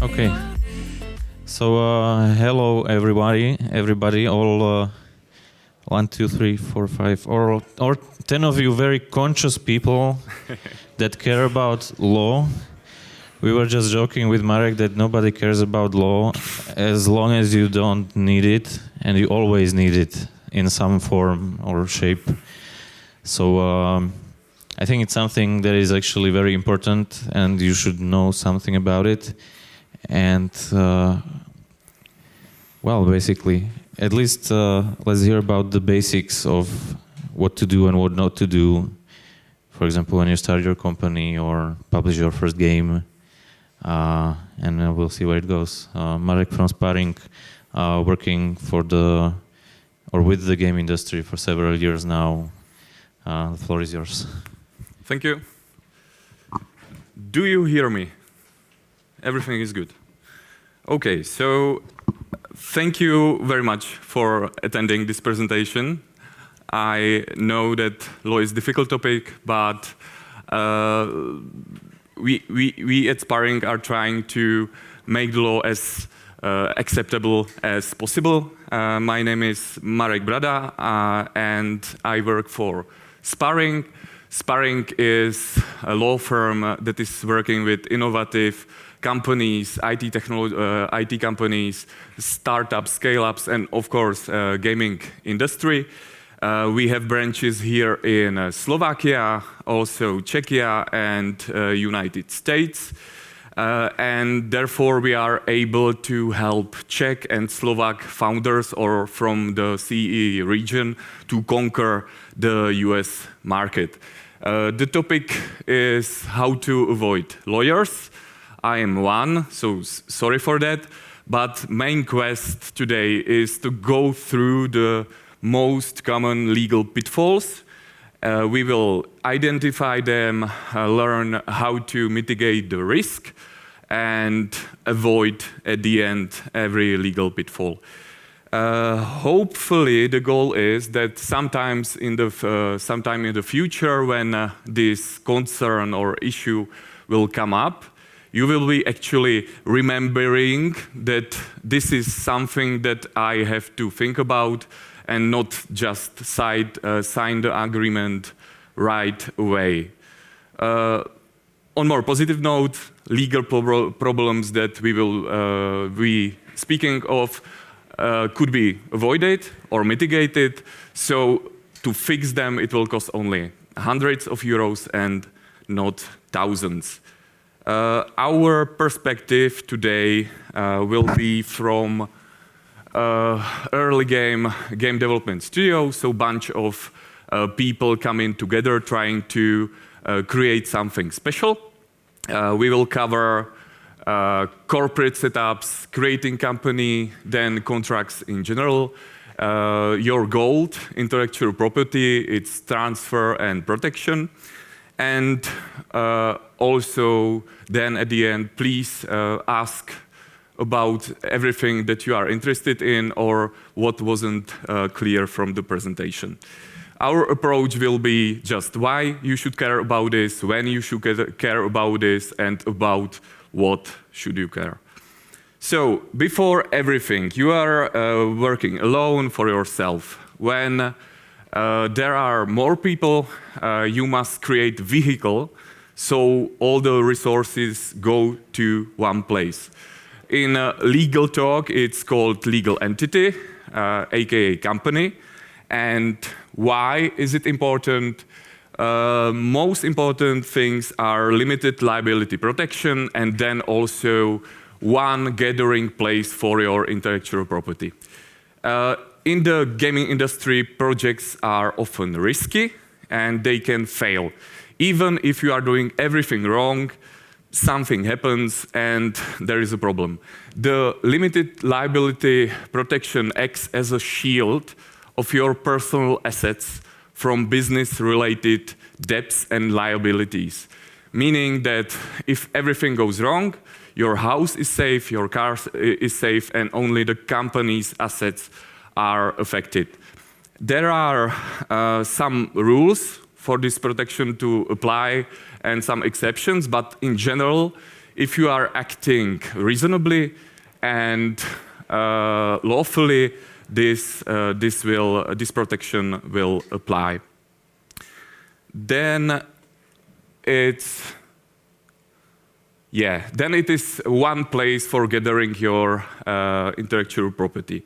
Okay. So hello everybody, all 1, 2, 3, 4, 5, or 10 of you very conscious people that care about law. We were just joking with Marek that nobody cares about law as long as you don't need it, and you always need it in some form or shape. So I think it's something that is actually very important, and you should know something about it. And well, basically, at least let's hear about the basics of what to do and what not to do. For example, when you start your company or publish your first game, and we'll see where it goes. Marek from Sparring, working for with the game industry for several years now. The floor is yours. Thank you. Do you hear me? Everything is good. Okay, so thank you very much for attending this presentation. I know that law is a difficult topic, but we at Sparring are trying to make the law as acceptable as possible. My name is Marek Brada, and I work for Sparring. Sparring is a law firm that is working with innovative companies, IT companies, startups, scale-ups, and of course, gaming industry. We have branches here in Slovakia, also Czechia, and United States. And therefore, we are able to help Czech and Slovak founders or from the CE region to conquer the US market. The topic is how to avoid lawyers. I am one, so sorry for that. But main quest today is to go through the most common legal pitfalls. We will identify them, learn how to mitigate the risk, and avoid, at the end, every legal pitfall. Hopefully, the goal is that sometime in the future, when this concern or issue will come up, you will be actually remembering that this is something that I have to think about and not just sign the agreement right away. On more positive note, legal problems that we will be speaking of could be avoided or mitigated. So to fix them, it will cost only hundreds of euros and not thousands. Our perspective today will be from early game development studio, so bunch of people coming together trying to create something special. We will cover corporate setups, creating company, then contracts in general, your goal, intellectual property, its transfer and protection. And also then at the end, please ask about everything that you are interested in or what wasn't clear from the presentation. Our approach will be just why you should care about this, when you should care about this, and about what should you care. So before everything, you are working alone for yourself. When there are more people, you must create vehicle so all the resources go to one place. In legal talk, it's called legal entity, aka company. And why is it important? Most important things are limited liability protection and then also one gathering place for your intellectual property. In the gaming industry, projects are often risky and they can fail. Even if you are doing everything wrong, something happens and there is a problem. The limited liability protection acts as a shield of your personal assets from business-related debts and liabilities. Meaning that if everything goes wrong, your house is safe, your car is safe, and only the company's assets are affected. There are some rules for this protection to apply and some exceptions, but in general, if you are acting reasonably and lawfully, this protection will apply. Then it is one place for gathering your intellectual property.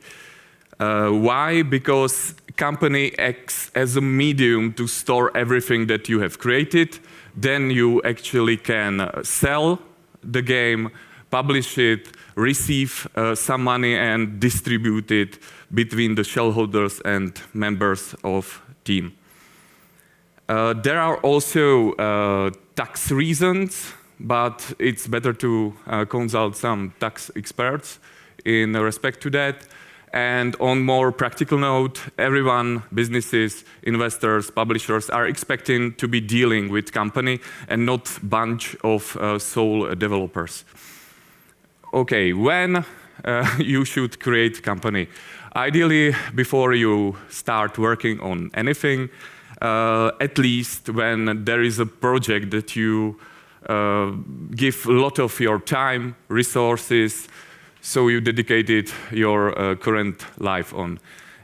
Why? Because company acts as a medium to store everything that you have created. Then you actually can sell the game, publish it, receive some money and distribute it between the shareholders and members of team. There are also tax reasons, but it's better to consult some tax experts in respect to that. And on more practical note, everyone, businesses, investors, publishers are expecting to be dealing with company and not bunch of sole developers. Okay, when you should create company? Ideally, before you start working on anything, at least when there is a project that you give a lot of your time, resources, so you dedicated your current life on.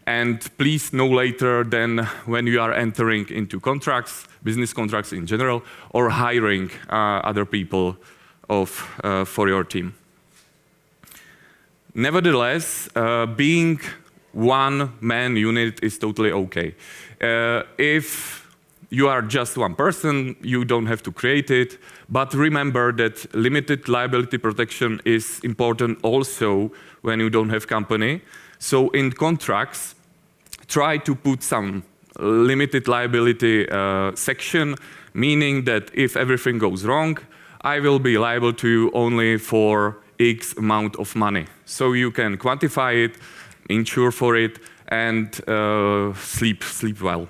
And please no later than when you are entering into contracts, business contracts in general, or hiring other people for your team. Nevertheless, being one-man unit is totally okay. If you are just one person, you don't have to create it. But remember that limited liability protection is important also when you don't have company. So in contracts, try to put some limited liability section, meaning that if everything goes wrong, I will be liable to you only for X amount of money. So you can quantify it, insure for it, and sleep well.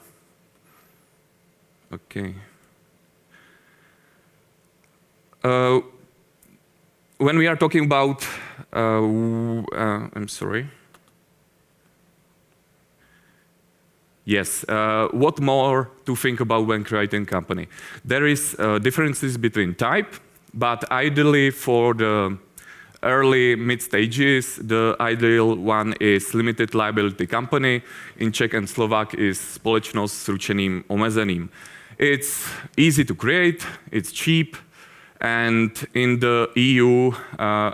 Okay. When we are talking about, I'm sorry. Yes, what more to think about when creating company? There is differences between type, but ideally for the early mid stages, the ideal one is limited liability company. In Czech and Slovak is společnost s ručením omezeným. It's easy to create, it's cheap, and in the EU,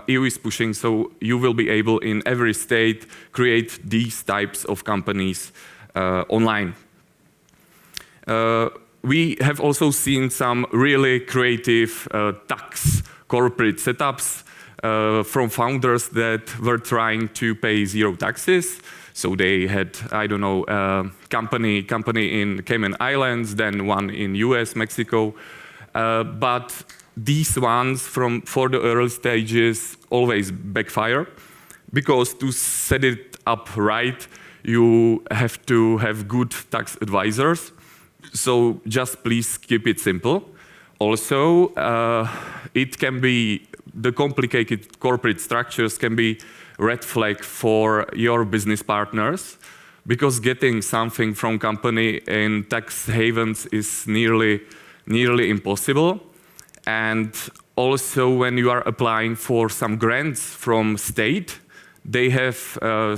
EU is pushing, so you will be able in every state create these types of companies online. We have also seen some really creative tax corporate setups from founders that were trying to pay zero taxes. So they had, I don't know, company in Cayman Islands, then one in US, Mexico. But these ones for the early stages always backfire, because to set it up right, you have to have good tax advisors. So just please keep it simple. Also, it can be, the complicated corporate structures can be red flag for your business partners, because getting something from company in tax havens is nearly impossible. And also when you are applying for some grants from state, they have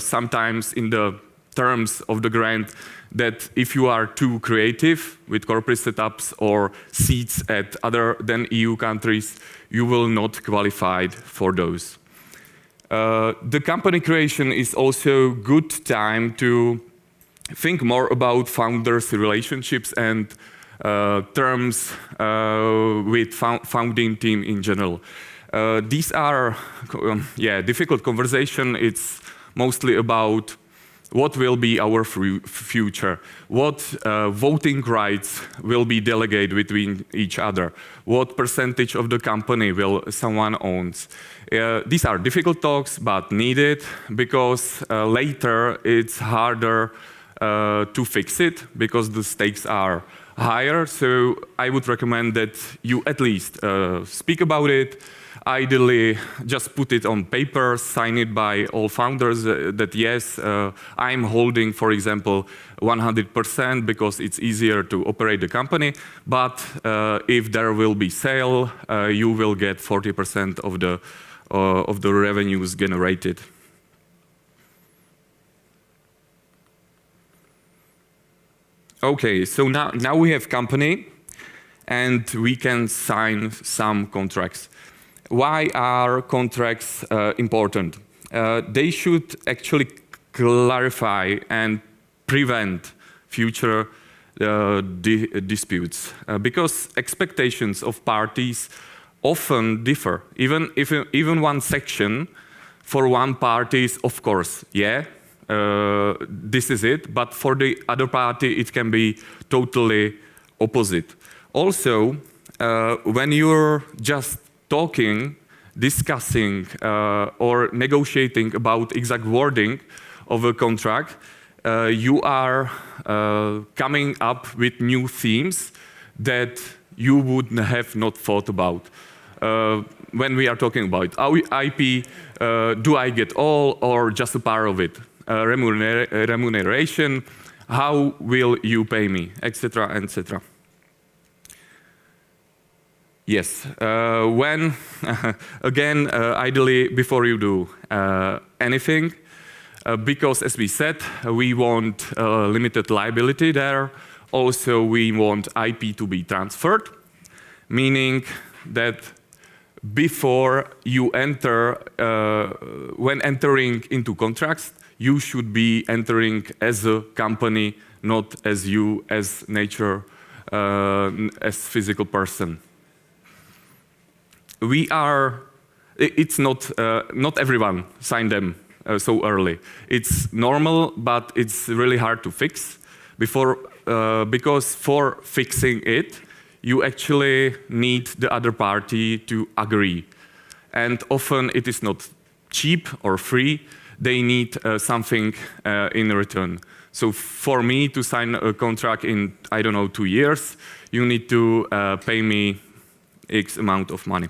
sometimes in the terms of the grant that if you are too creative with corporate setups or seats at other than EU countries, you will not qualify for those. The company creation is also good time to think more about founders' relationships and terms with founding team in general. These are difficult conversation. It's mostly about what will be our future, what voting rights will be delegated between each other, what percentage of the company will someone owns. These are difficult talks, but needed, because later it's harder to fix it, because the stakes are higher. So I would recommend that you at least speak about it. Ideally, just put it on paper, sign it by all founders that yes, I'm holding, for example, 100% because it's easier to operate the company. But if there will be sale, you will get 40% of the revenues generated. Okay, so now we have company, and we can sign some contracts. Why are contracts important? They should actually clarify and prevent future disputes because expectations of parties often differ. Even one section for one party is, of course, yeah, this is it, but for the other party it can be totally opposite. Also, when you're just talking, discussing, or negotiating about exact wording of a contract, you are coming up with new themes that you would have not thought about. When we are talking about IP, do I get all or just a part of it? Remuneration, how will you pay me, etc., etc. Yes, when, again, ideally before you do anything, because as we said, we want limited liability there. Also, we want IP to be transferred, meaning that before you enter, when entering into contracts, you should be entering as a company, not as you, as nature, as physical person. It's not everyone signed them so early. It's normal, but it's really hard to fix because for fixing it, you actually need the other party to agree. And often it is not cheap or free. They need something in return. So for me to sign a contract in, I don't know, 2 years, you need to pay me X amount of money.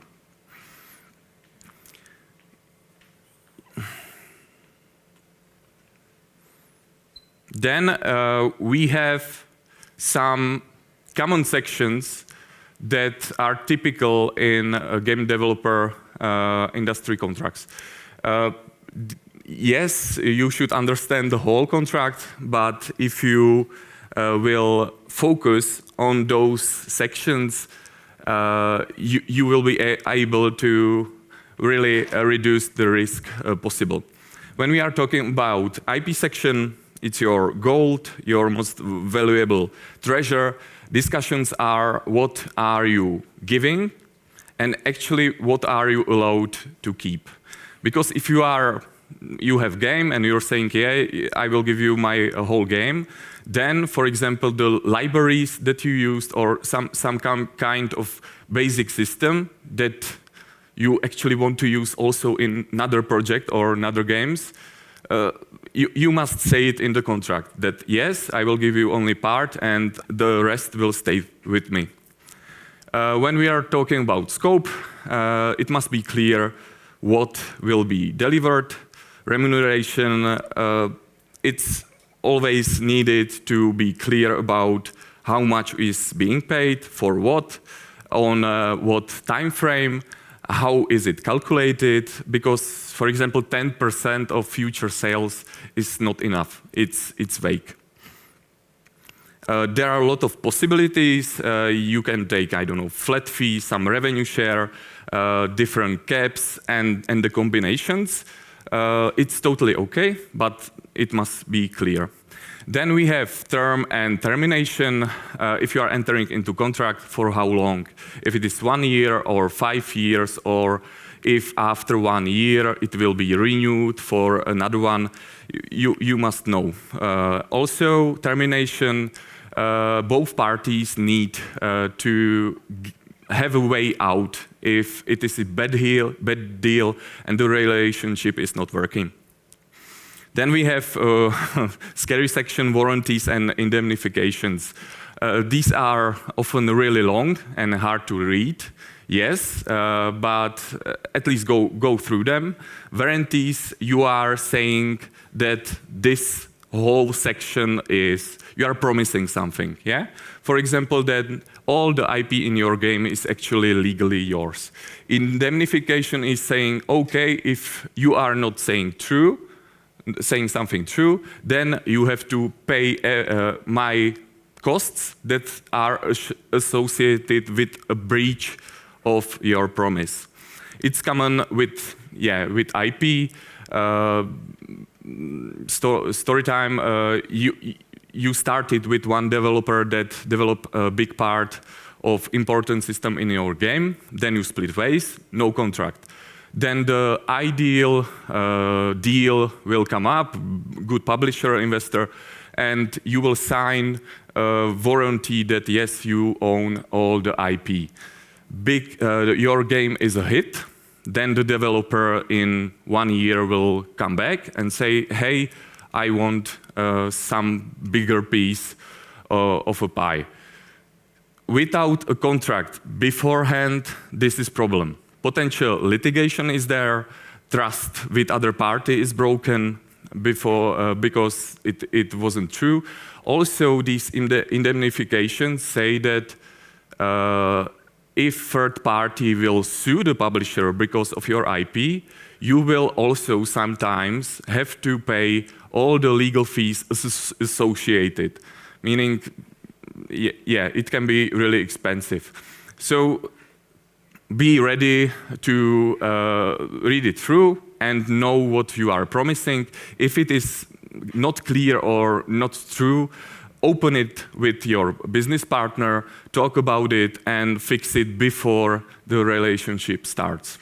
Then we have some common sections that are typical in game developer industry contracts. Yes, you should understand the whole contract, but if you will focus on those sections, you will be able to really reduce the risk possible. When we are talking about IP section, it's your gold, your most valuable treasure. Discussions are what are you giving and actually what are you allowed to keep. Because if you have game and you're saying, yeah, I will give you my whole game, then, for example, the libraries that you used or some kind of basic system that you actually want to use also in another project or another games, you must say it in the contract that, yes, I will give you only part and the rest will stay with me. When we are talking about scope, it must be clear what will be delivered. Remuneration, it's always needed to be clear about how much is being paid, for what, on what time frame, how is it calculated, because, for example, 10% of future sales is not enough. It's vague. There are a lot of possibilities. You can take, I don't know, flat fee, some revenue share, different caps, and the combinations. It's totally okay, but it must be clear. Then we have term and termination. If you are entering into contract, for how long? If it is 1 year or 5 years, or if after 1 year it will be renewed for another one, you must know. Also, termination, both parties need to have a way out if it is a bad deal and the relationship is not working. Then we have scary section, warranties and indemnifications. These are often really long and hard to read. Yes, but at least go through them. Warranties, you are saying that this whole section is, you are promising something, yeah? For example, that all the IP in your game is actually legally yours. Indemnification is saying, okay, if you are not saying something true, then you have to pay my costs that are associated with a breach of your promise. It's common with IP. Story time, you started with one developer that developed a big part of important system in your game, then you split ways, no contract. Then the ideal deal will come up, good publisher, investor, and you will sign a warranty that yes, you own all the IP. Your game is a hit, then the developer in 1 year will come back and say, hey, I want some bigger piece of a pie. Without a contract beforehand, this is problem. Potential litigation is there, trust with other party is broken before because it wasn't true. Also, these indemnifications say that if third party will sue the publisher because of your IP, you will also sometimes have to pay all the legal fees associated, meaning, yeah, it can be really expensive. So be ready to read it through and know what you are promising. If it is not clear or not true, open it with your business partner, talk about it, and fix it before the relationship starts.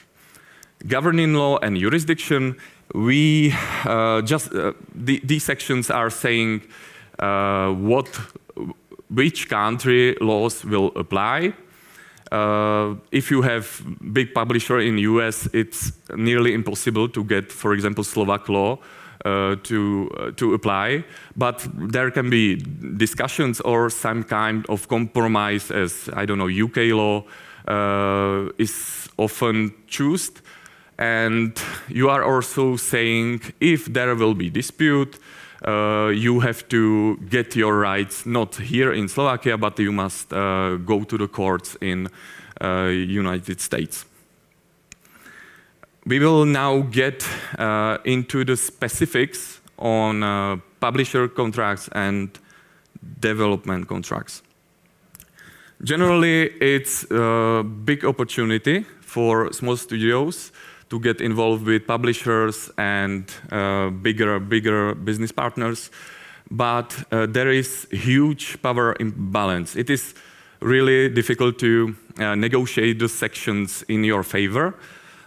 Governing law and jurisdiction, these sections are saying which country laws will apply. If you have big publisher in US, it's nearly impossible to get, for example, Slovak law to apply, but there can be discussions or some kind of compromise, as I don't know, UK law is often chosen. And you are also saying if there will be dispute, you have to get your rights not here in Slovakia, but you must go to the courts in United States. We will now get into the specifics on publisher contracts and development contracts. Generally, it's a big opportunity for small studios to get involved with publishers and bigger business partners, but there is huge power imbalance. It is really difficult to negotiate the sections in your favor,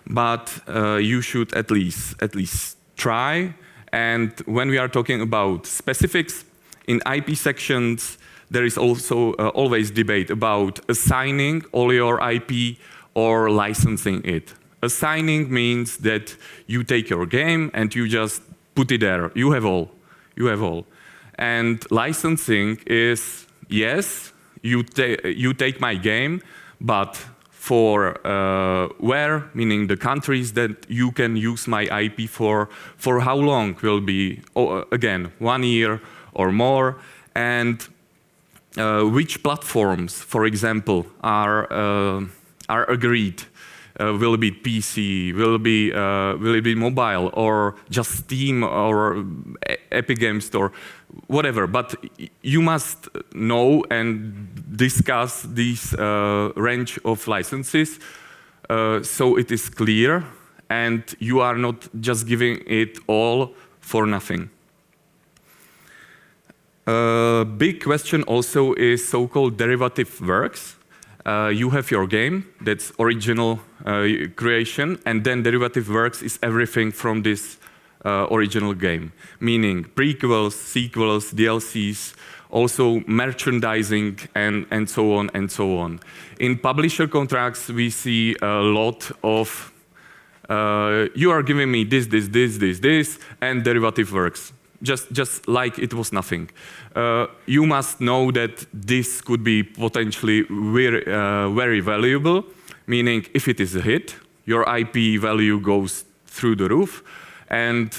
but you should at least try. And when we are talking about specifics in IP sections, there is also always debate about assigning all your IP or licensing it. Assigning means that you take your game and you just put it there. You have all. And licensing is, yes, you take my game, but for where, meaning the countries that you can use my IP for how long will be, again, 1 year or more, and which platforms, for example, are agreed. Will it be PC? Will it be mobile or just Steam or Epic Games Store, whatever? But you must know and discuss this range of licenses so it is clear and you are not just giving it all for nothing. A big question also is so-called derivative works. You have your game, that's original creation, and then derivative works is everything from this original game, meaning prequels, sequels, DLCs, also merchandising, and so on and so on. In publisher contracts, we see a lot of you are giving me this, and derivative works. just like it was nothing. You must know that this could be potentially very valuable, meaning if it is a hit, your IP value goes through the roof. And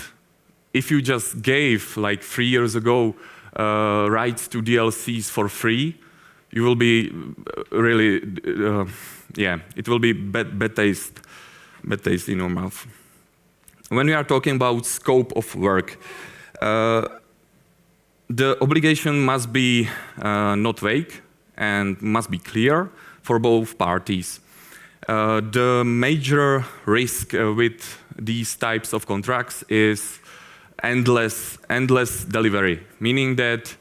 if you just gave, like 3 years ago, rights to DLCs for free, you will be really, it will be bad taste in your mouth. When we are talking about scope of work, the obligation must be not vague and must be clear for both parties. The major risk with these types of contracts is endless delivery, meaning that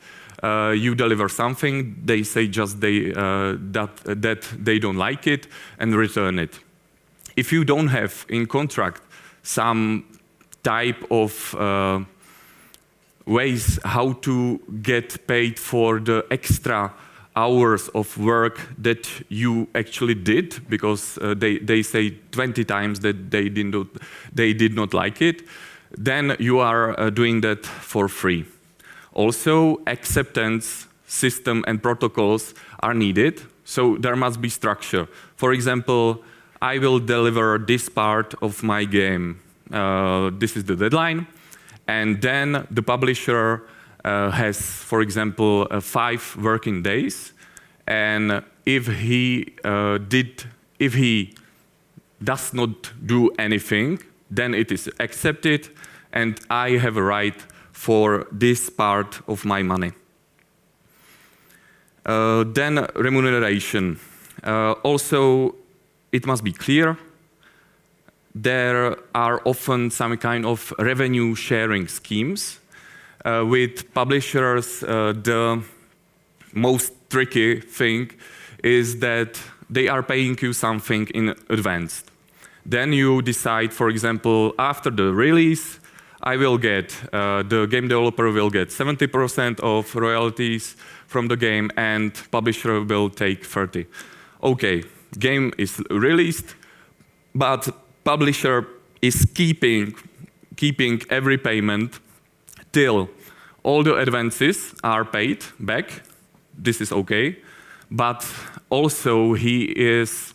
you deliver something, they say just that they don't like it and return it. If you don't have in contract some type of ways how to get paid for the extra hours of work that you actually did, because they say 20 times that they did not like it, then you are doing that for free. Also, acceptance system and protocols are needed, so there must be structure. For example, I will deliver this part of my game. This is the deadline. And then the publisher has, for example, 5 working days. And if he does not do anything, then it is accepted, and I have a right for this part of my money. Then remuneration. Also, it must be clear. There are often some kind of revenue sharing schemes. With publishers, the most tricky thing is that they are paying you something in advance. Then you decide, for example, after the release, the game developer will get 70% of royalties from the game and publisher will take 30%. Okay, game is released, but publisher is keeping every payment till all the advances are paid back. This is okay, but also he is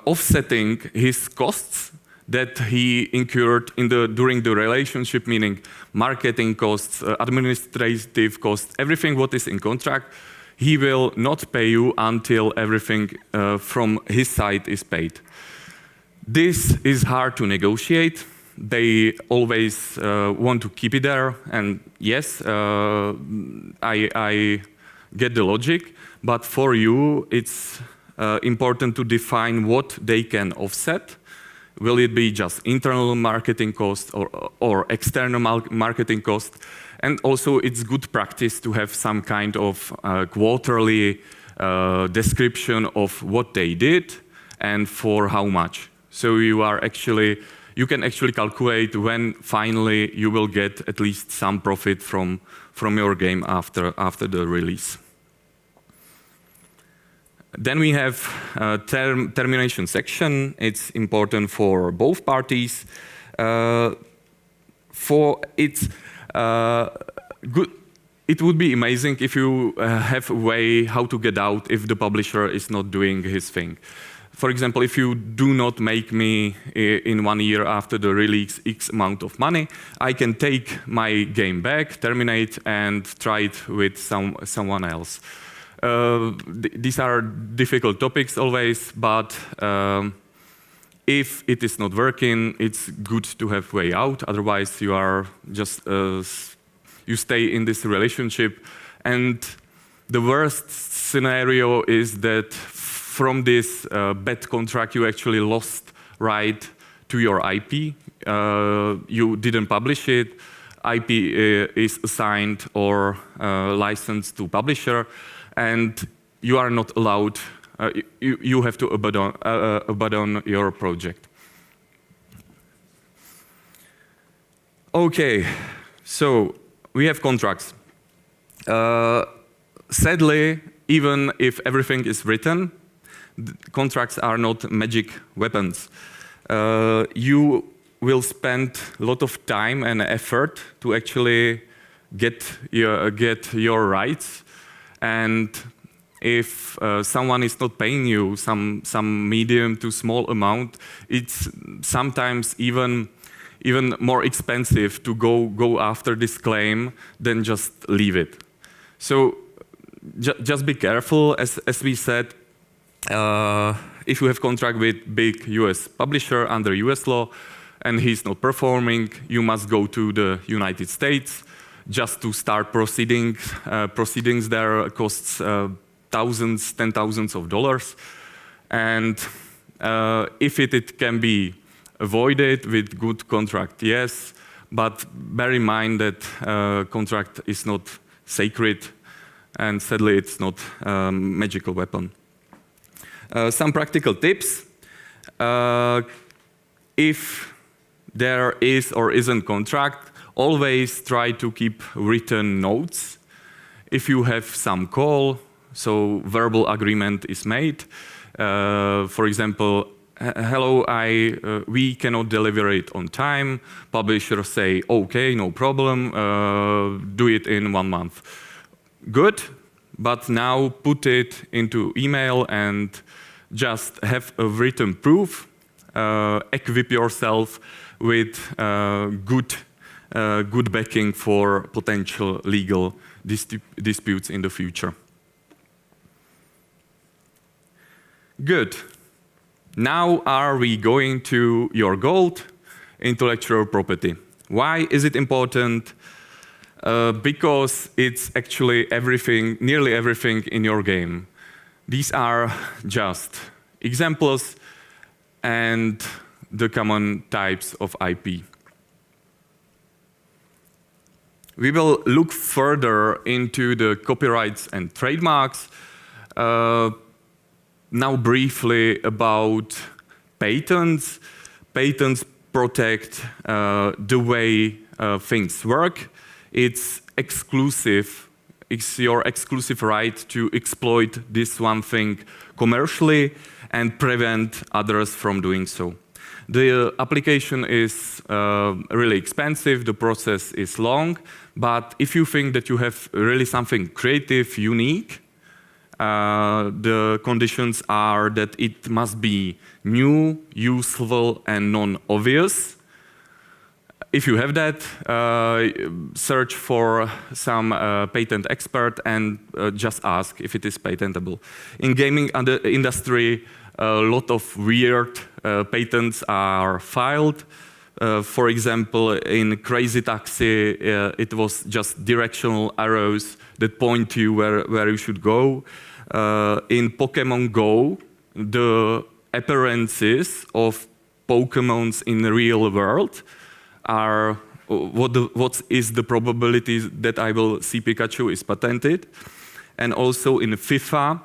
offsetting his costs that he incurred during the relationship, meaning marketing costs, administrative costs, everything what is in contract. He will not pay you until everything from his side is paid. This is hard to negotiate. They always want to keep it there, and yes, I get the logic, but for you it's important to define what they can offset. Will it be just internal marketing cost or external marketing cost? And also it's good practice to have some kind of quarterly description of what they did and for how much. So you can actually calculate when finally you will get at least some profit from your game after the release. Then we have termination section. It's important for both parties. It would be amazing if you have a way how to get out if the publisher is not doing his thing. For example, if you do not make me in 1 year after the release X amount of money, I can take my game back, terminate, and try it with someone else. These are difficult topics always, but if it is not working, it's good to have way out. Otherwise, you are just you stay in this relationship, and the worst scenario is that from this bad contract, you actually lost right to your IP. You didn't publish it. IP is assigned or licensed to publisher, and you are not allowed. You have to abandon your project. Okay, so we have contracts. Sadly, even if everything is written, contracts are not magic weapons. You will spend a lot of time and effort to actually get your rights. And if someone is not paying you some medium to small amount, it's sometimes even more expensive to go after this claim than just leave it. So just be careful, as we said. If you have contract with big US publisher under US law and he's not performing, you must go to the United States just to start proceedings there costs thousands, $10,000s of dollars. And if it can be avoided with good contract, yes, but bear in mind that contract is not sacred, and sadly it's not a magical weapon. Some practical tips. If there is or isn't contract, always try to keep written notes. If you have some call, so verbal agreement is made. For example, hello, we cannot deliver it on time. Publisher say, okay, no problem, do it in 1 month. Good, but now put it into email and just have a written proof. Equip yourself with good backing for potential legal disputes in the future. Good. Now are we going to your goal, intellectual property. Why is it important? Because it's actually everything, nearly everything in your game. These are just examples and the common types of IP. We will look further into the copyrights and trademarks. Now briefly about patents. Patents protect the way things work. It's exclusive. It's your exclusive right to exploit this one thing commercially and prevent others from doing so. The application is really expensive, the process is long, but if you think that you have really something creative, unique, the conditions are that it must be new, useful, and non-obvious. If you have that, search for some patent expert and just ask if it is patentable. In gaming industry, a lot of weird patents are filed. For example, in Crazy Taxi, it was just directional arrows that point to where you should go. In Pokemon Go, the appearances of Pokemons in the real world are what is the probability that I will see Pikachu is patented. And also in FIFA,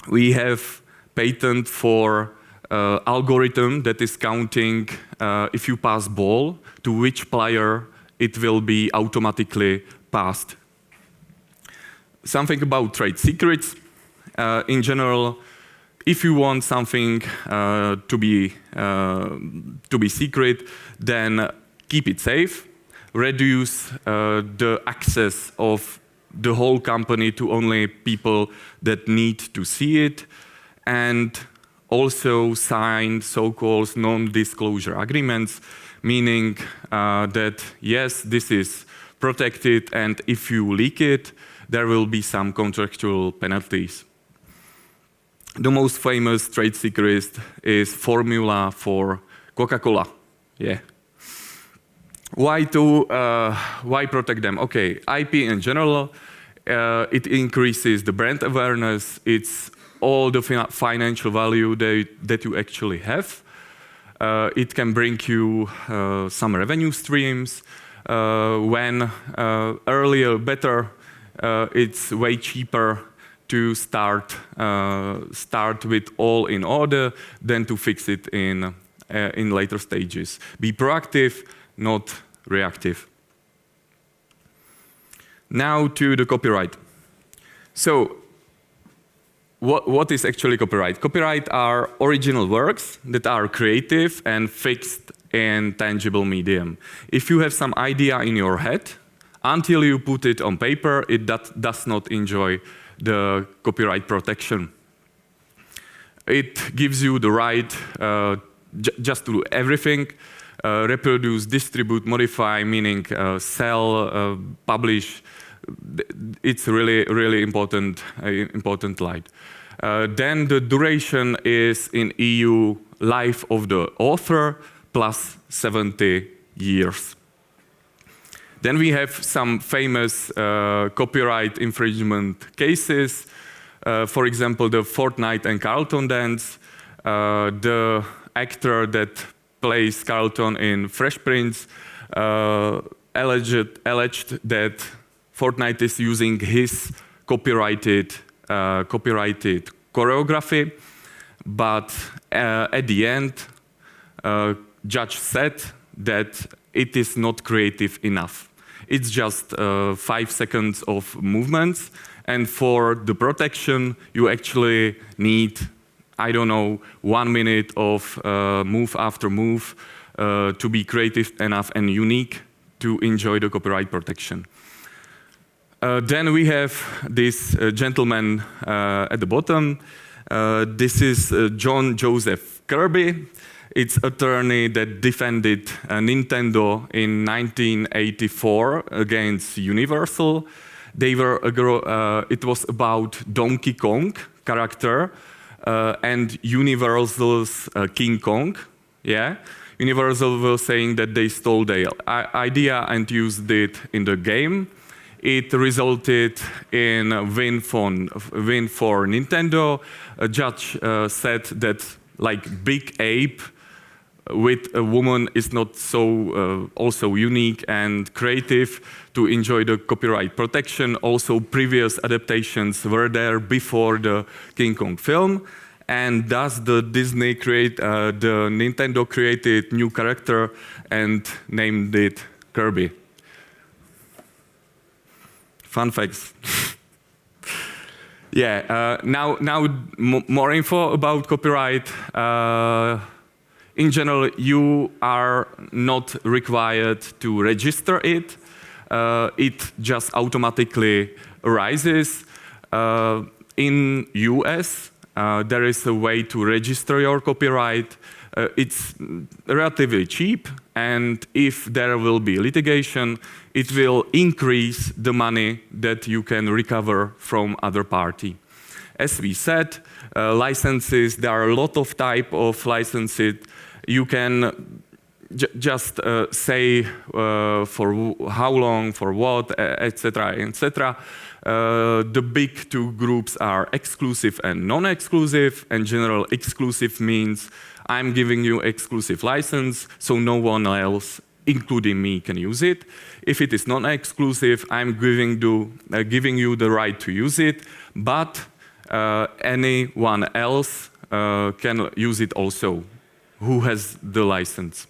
we have patent for algorithm that is counting if you pass ball, to which player it will be automatically passed. Something about trade secrets. In general, if you want something to be secret, then keep it safe. Reduce the access of the whole company to only people that need to see it, and also sign so-called non-disclosure agreements, meaning that yes, this is protected, and if you leak it, there will be some contractual penalties. The most famous trade secret is formula for Coca-Cola. Yeah. Why protect them? Okay, IP in general, it increases the brand awareness. It's all the financial value that you actually have. It can bring you some revenue streams. When earlier better, it's way cheaper to start with all in order than to fix it in later stages. Be proactive, not reactive. Now to the copyright. So, what is actually copyright? Copyright are original works that are creative and fixed in tangible medium. If you have some idea in your head, until you put it on paper, it does not enjoy the copyright protection. It gives you the right just to do everything, reproduce, distribute, modify, meaning sell, publish. It's really, really important light. Then the duration is in EU life of the author plus 70 years. Then we have some famous copyright infringement cases. For example, the Fortnite and Carlton dance. The actor that plays Carlton in Fresh Prince alleged that Fortnite is using his copyrighted choreography, but at the end, judge said that it is not creative enough. It's just 5 seconds of movements, and for the protection, you actually need, I don't know, 1 minute of move after move to be creative enough and unique to enjoy the copyright protection. Then we have this gentleman at the bottom. This is John Joseph Kirby. It's attorney that defended Nintendo in 1984 against Universal. It was about Donkey Kong character and Universal's King Kong. Yeah, Universal was saying that they stole their idea and used it in the game. It resulted in a win for Nintendo. A judge said that like Big Ape with a woman is not so also unique and creative to enjoy the copyright protection. Also, previous adaptations were there before the King Kong film, and thus the Nintendo created new character and named it Kirby. Fun facts. Yeah. Now more info about copyright. In general, you are not required to register it. It just automatically arises. In US, there is a way to register your copyright. It's relatively cheap, and if there will be litigation, it will increase the money that you can recover from other party. As we said, licenses, there are a lot of type of licenses. You can just say for how long, for what, etc., etc. The big two groups are exclusive and non-exclusive. In general, exclusive means I'm giving you exclusive license, so no one else, including me, can use it. If it is non-exclusive, I'm giving you the right to use it, but anyone else can use it also, who has the license.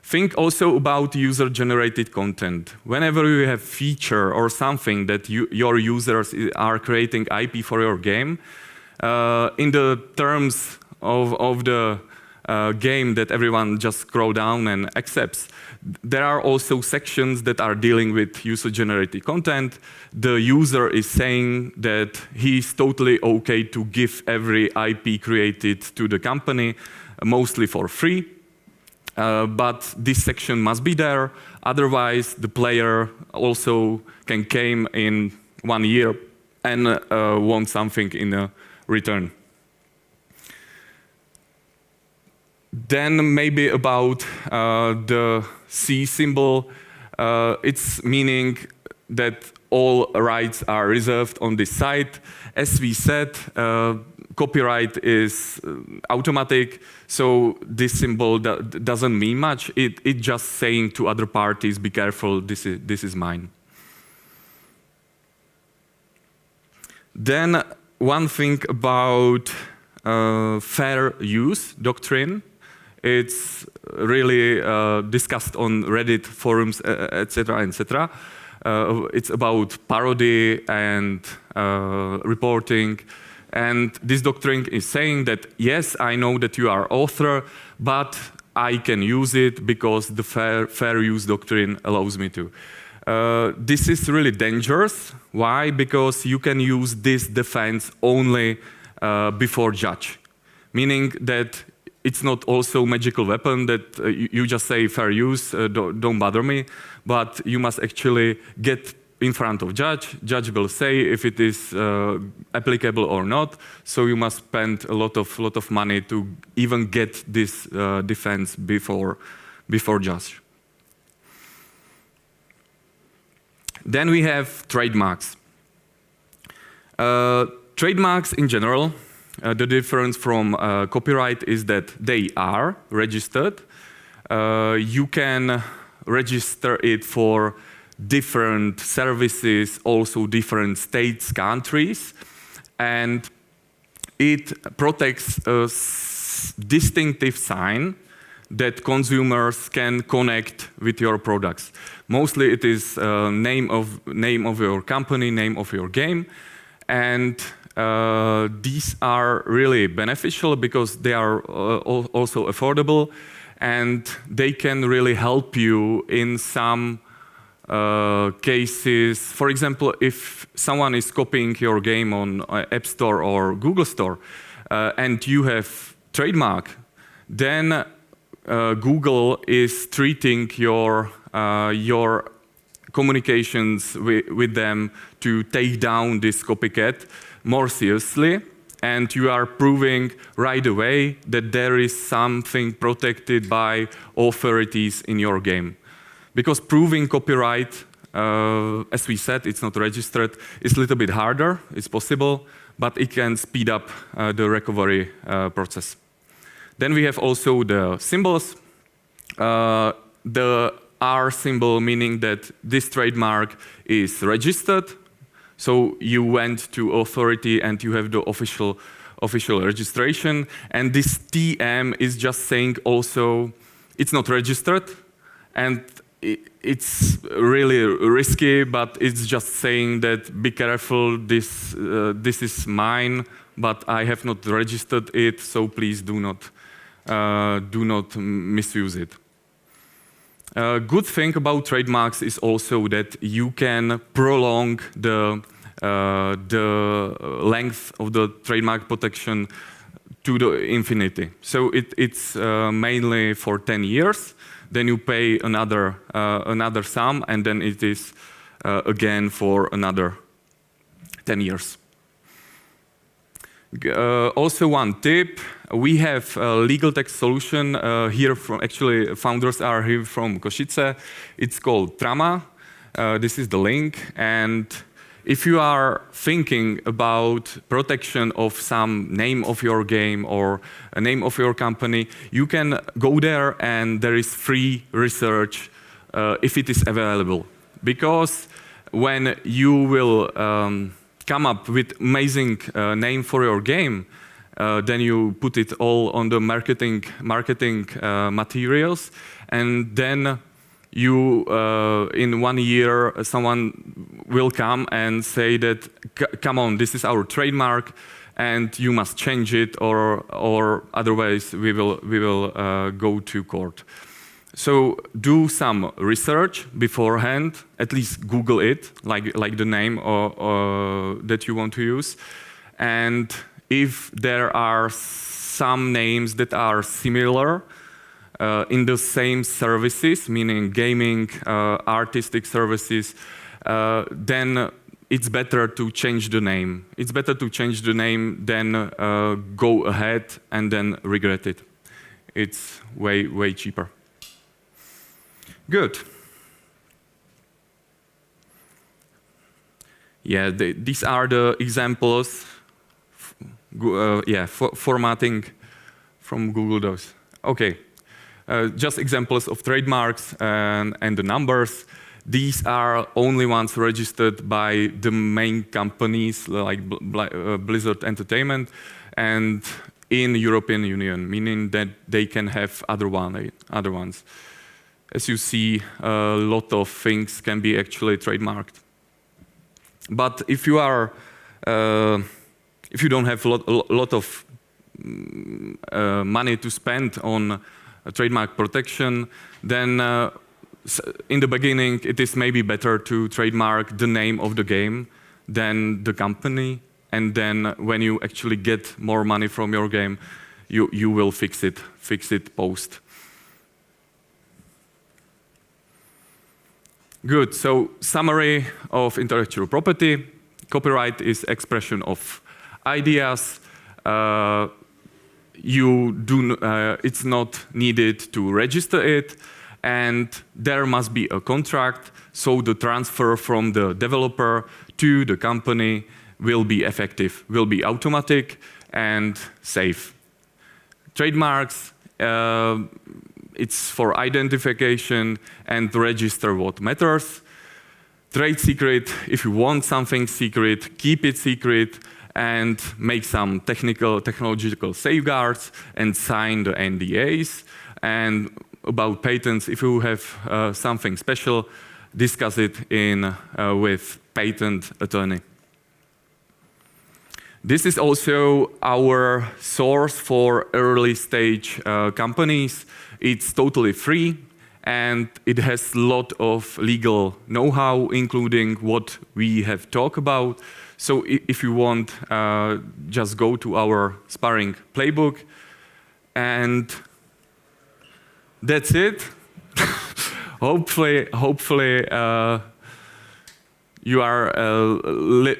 Think also about user-generated content. Whenever you have feature or something that your users are creating IP for your game, in the terms of the game that everyone just scroll down and accepts, there are also sections that are dealing with user-generated content. The user is saying that he's totally okay to give every IP created to the company, mostly for free. But this section must be there, otherwise the player also can claim in 1 year and want something in return. Then maybe about the C symbol. It's meaning that all rights are reserved on this site. As we said, copyright is automatic, so this symbol doesn't mean much. It's just saying to other parties, be careful, this is mine. Then one thing about fair use doctrine. It's really discussed on Reddit forums, etc., etc. It's about parody and reporting. And this doctrine is saying that, yes, I know that you are author, but I can use it because the fair use doctrine allows me to. This is really dangerous. Why? Because you can use this defense only before judge, meaning that it's not also magical weapon that you just say fair use, don't bother me, but you must actually get in front of judge. Judge will say if it is applicable or not. So you must spend a lot of money to even get this defense before judge. Then we have trademarks. Trademarks in general, the difference from copyright is that they are registered. You can register it for different services, also different states, countries, and it protects a distinctive sign that consumers can connect with your products. Mostly it is name of your company, name of your game, and these are really beneficial because they are also affordable, and they can really help you in some cases. For example, if someone is copying your game on App Store or Google Store, and you have trademark, then Google is treating your communications with them to take down this copycat more seriously, and you are proving right away that there is something protected by authorities in your game. Because proving copyright, as we said, it's not registered, it's a little bit harder, it's possible, but it can speed up the recovery process. Then we have also the symbols. The R symbol meaning that this trademark is registered. So you went to authority and you have the official registration. And this TM is just saying also it's not registered, and it's really risky, but it's just saying that be careful, this is mine, but I have not registered it, so please do not misuse it. Good thing about trademarks is also that you can prolong the length of the trademark protection to the infinity. So it's mainly for 10 years. Then you pay another sum, and then it is again for another 10 years. Also one tip, we have a legal text solution here from, actually founders are here from Košice. It's called Trama. This is the link, and if you are thinking about protection of some name of your game or a name of your company, you can go there and there is free research if it is available. Because when you will come up with amazing name for your game, then you put it all on the marketing materials, and then you, in 1 year, someone will come and say that, come on, this is our trademark, and you must change it, or otherwise we will go to court. So do some research beforehand, at least Google it, like the name that you want to use, and if there are some names that are similar, in the same services, meaning gaming, artistic services, then it's better to change the name. It's better to change the name than go ahead and then regret it. It's way cheaper. Good. Yeah, these are the examples. Formatting from Google Docs. Okay. Just examples of trademarks and the numbers. These are only ones registered by the main companies like Blizzard Entertainment and in European Union, meaning that they can have other ones. As you see, a lot of things can be actually trademarked. But if you are, if you don't have a lot of money to spend on trademark protection, then in the beginning it is maybe better to trademark the name of the game than the company, and then when you actually get more money from your game, you will fix it post. Good, so summary of intellectual property. Copyright is expression of ideas. It's not needed to register it, and there must be a contract, so the transfer from the developer to the company will be effective, will be automatic and safe. Trademarks, it's for identification and register what matters. Trade secret, if you want something secret, keep it secret and make some technological safeguards and sign the NDAs. And about patents, if you have something special, discuss it with patent attorney. This is also our source for early stage companies. It's totally free and it has a lot of legal know-how, including what we have talked about. So if you want, just go to our sparring playbook, and that's it. Hopefully you are a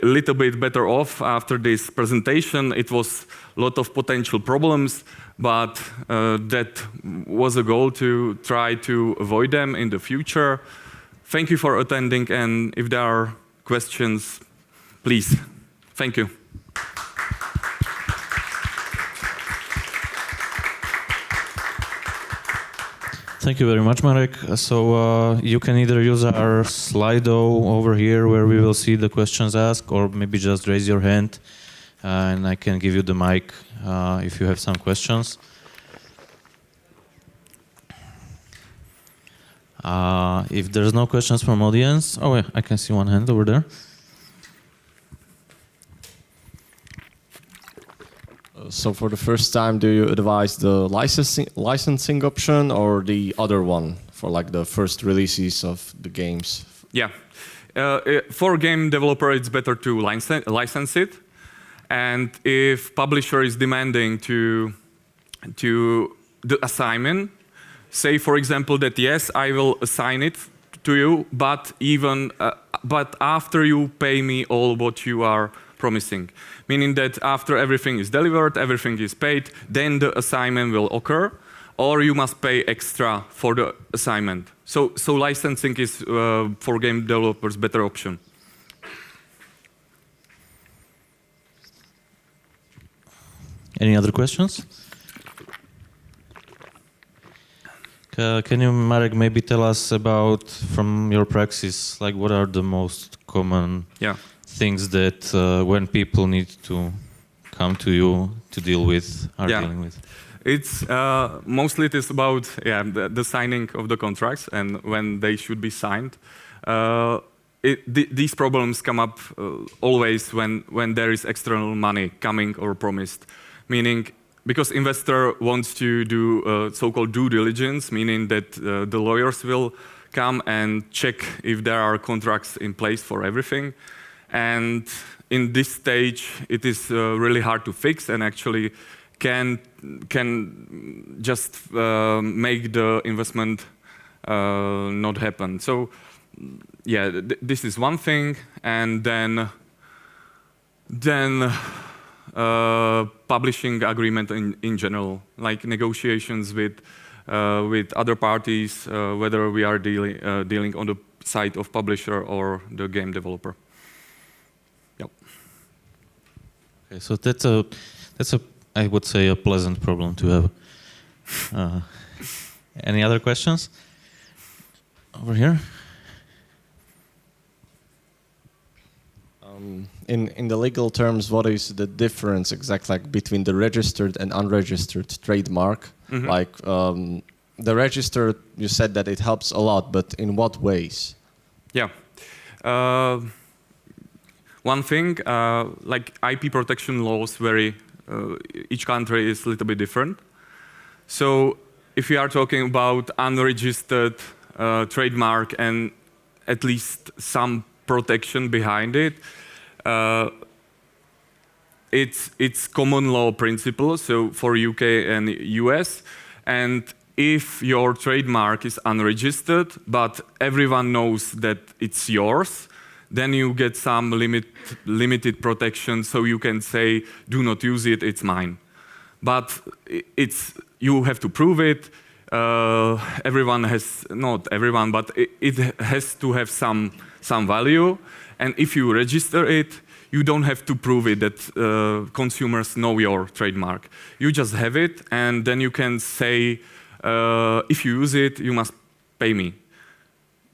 little bit better off after this presentation. It was a lot of potential problems, but that was a goal to try to avoid them in the future. Thank you for attending, and if there are questions, please. Thank you. Thank you very much, Marek. So you can either use our Slido over here where we will see the questions asked, or maybe just raise your hand and I can give you the mic if you have some questions. If there's no questions from audience, oh yeah, I can see one hand over there. So for the first time, do you advise the licensing option or the other one for like the first releases of the games? Yeah, for game developer, it's better to license it. And if publisher is demanding to the assignment, say for example that yes, I will assign it to you, but after you pay me all what you are promising, meaning that after everything is delivered, everything is paid, then the assignment will occur, or you must pay extra for the assignment. So licensing is for game developers better option. Any other questions? Can you, Marek, maybe tell us about, from your practice, like what are the most common things that when people need to come to you to deal with, dealing with? It's mostly it is about the signing of the contracts and when they should be signed. These problems come up always when there is external money coming or promised, meaning because investor wants to do so-called due diligence, meaning that the lawyers will come and check if there are contracts in place for everything. And in this stage, it is really hard to fix and actually can just make the investment not happen. So yeah, this is one thing. And then publishing agreement in general, like negotiations with other parties, whether we are dealing on the side of publisher or the game developer. Yep. Okay, so that's a I would say a pleasant problem to have. Any other questions? Over here. In the legal terms, what is the difference exactly between the registered and unregistered trademark? Mm-hmm. Like the registered, you said that it helps a lot, but in what ways? Yeah. One thing, like IP protection laws vary, each country is a little bit different. So if we are talking about unregistered trademark and at least some protection behind it, it's common law principle, so for UK and US. And if your trademark is unregistered, but everyone knows that it's yours, then you get some limited protection, so you can say, do not use it, it's mine. But you have to prove it. Everyone has, not everyone, but it has to have some value. And if you register it, you don't have to prove it that consumers know your trademark. You just have it, and then you can say, if you use it, you must pay me.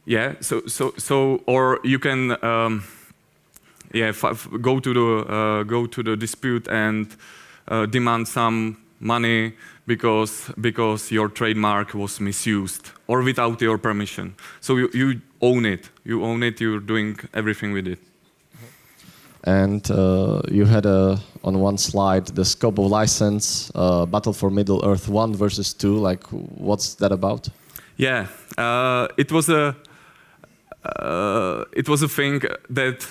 Yeah. So, or you can, go to the dispute and demand some money because your trademark was misused or without your permission. So you own it. You own it. You're doing everything with it. And you had on one slide the scope of license, Battle for Middle-earth 1 versus 2. Like, what's that about? Yeah, it was a thing that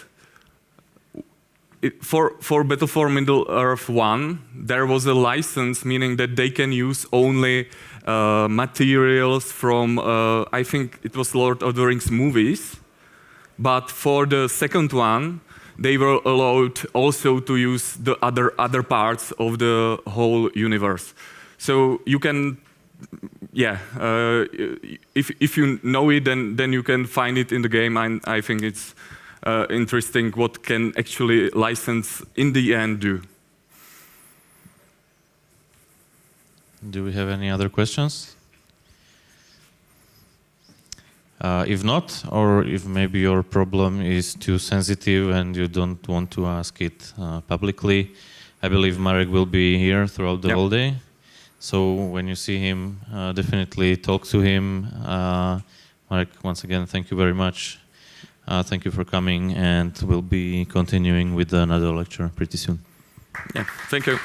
for Battle for Middle-earth 1, there was a license, meaning that they can use only materials from, I think it was Lord of the Rings movies. But for the second one, they were allowed also to use the other parts of the whole universe. So you can, if you know it, then you can find it in the game. And I think it's interesting what can actually license in the end do. Do we have any other questions? If not, or if maybe your problem is too sensitive and you don't want to ask it publicly, I believe Marek will be here throughout the whole day. So when you see him, definitely talk to him. Marek, once again, thank you very much. Thank you for coming, and we'll be continuing with another lecture pretty soon. Yeah, thank you.